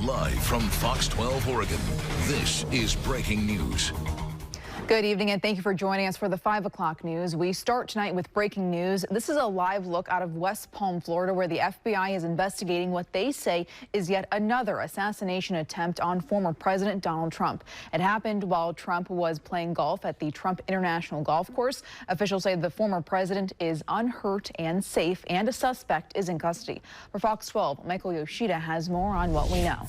Live from Fox 12 Oregon, this is breaking news. Good evening and thank you for joining us for the 5 o'clock news. We start tonight with breaking news. This is a live look out of West Palm, Florida, where the FBI is investigating what they say is yet another assassination attempt on former President Donald Trump. It happened while Trump was playing golf at the Trump International Golf Course. Officials say the former president is unhurt and safe, and a suspect is in custody. For Fox 12, Michael Yoshida has more on what we know.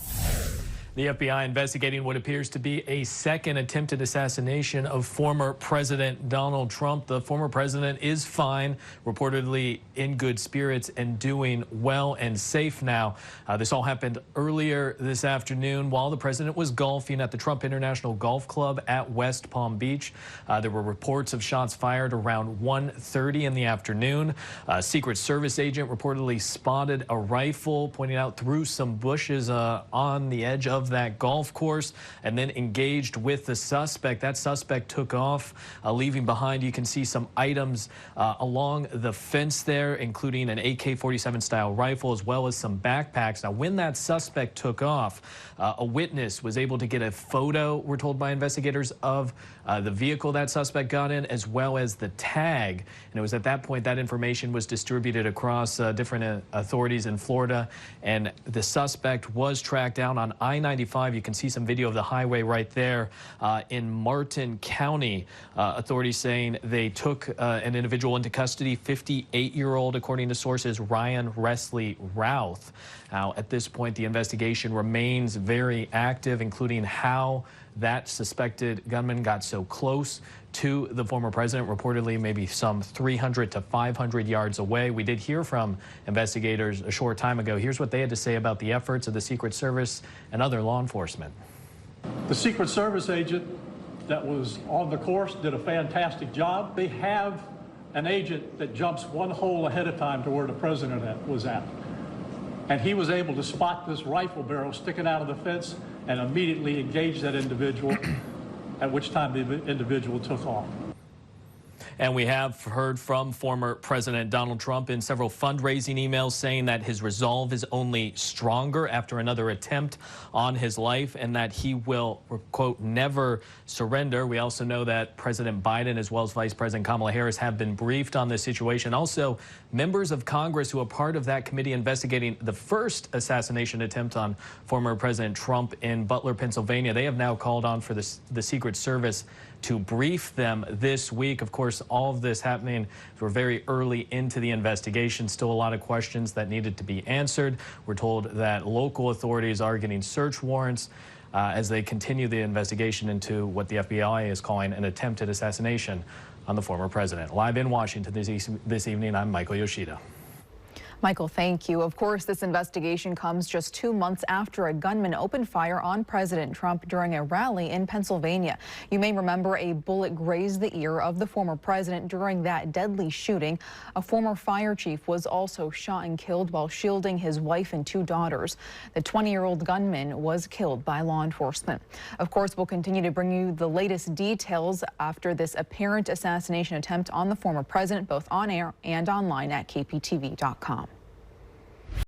The FBI investigating what appears to be a second attempted assassination of former President Donald Trump. The former president is fine, reportedly in good spirits and doing well and safe now. This all happened earlier this afternoon while the president was golfing at the Trump International Golf Club at West Palm Beach. There were reports of shots fired around 1:30 in the afternoon. A Secret Service agent reportedly spotted a rifle pointing out through some bushes on the edge of that golf course and then engaged with the suspect. That suspect took off, leaving behind, you can see some items along the fence there, including an AK-47 style rifle as well as some backpacks. Now, when that suspect took off, a witness was able to get a photo, we're told by investigators, of the vehicle that suspect got in, as well as the tag. And it was at that point that information was distributed across different authorities in Florida, and the suspect was tracked down on I-95. You can see some video of the highway right there in Martin County. Authorities saying they took an individual into custody, 58-year-old, according to sources, Ryan Wesley Routh. Now, at this point, the investigation remains very active, including how that suspected gunman got so close to the former president, reportedly maybe some 300 to 500 yards away. We did hear from investigators a short time ago. Here's what they had to say about the efforts of the Secret Service and other law enforcement. The Secret Service agent that was on the course did a fantastic job. They have an agent that jumps one hole ahead of time to where the president was at. And he was able to spot this rifle barrel sticking out of the fence and immediately engage that individual, at which time the individual took off. And we have heard from former President Donald Trump in several fundraising emails saying that his resolve is only stronger after another attempt on his life and that he will, quote, never surrender. We also know that President Biden as well as Vice President Kamala Harris have been briefed on this situation. Also, members of Congress who are part of that committee investigating the first assassination attempt on former President Trump in Butler, Pennsylvania, they have now called on for the Secret Service to brief them this week. Of course, all of this happening, we're very early into the investigation. Still a lot of questions that needed to be answered. We're told that local authorities are getting search warrants as they continue the investigation into what the FBI is calling an attempted assassination on the former president. Live in Washington this evening, I'm Michael Yoshida. Michael, thank you. Of course, this investigation comes just 2 months after a gunman opened fire on President Trump during a rally in Pennsylvania. You may remember a bullet grazed the ear of the former president during that deadly shooting. A former fire chief was also shot and killed while shielding his wife and 2 daughters. The 20-year-old gunman was killed by law enforcement. Of course, we'll continue to bring you the latest details after this apparent assassination attempt on the former president, both on air and online at kptv.com.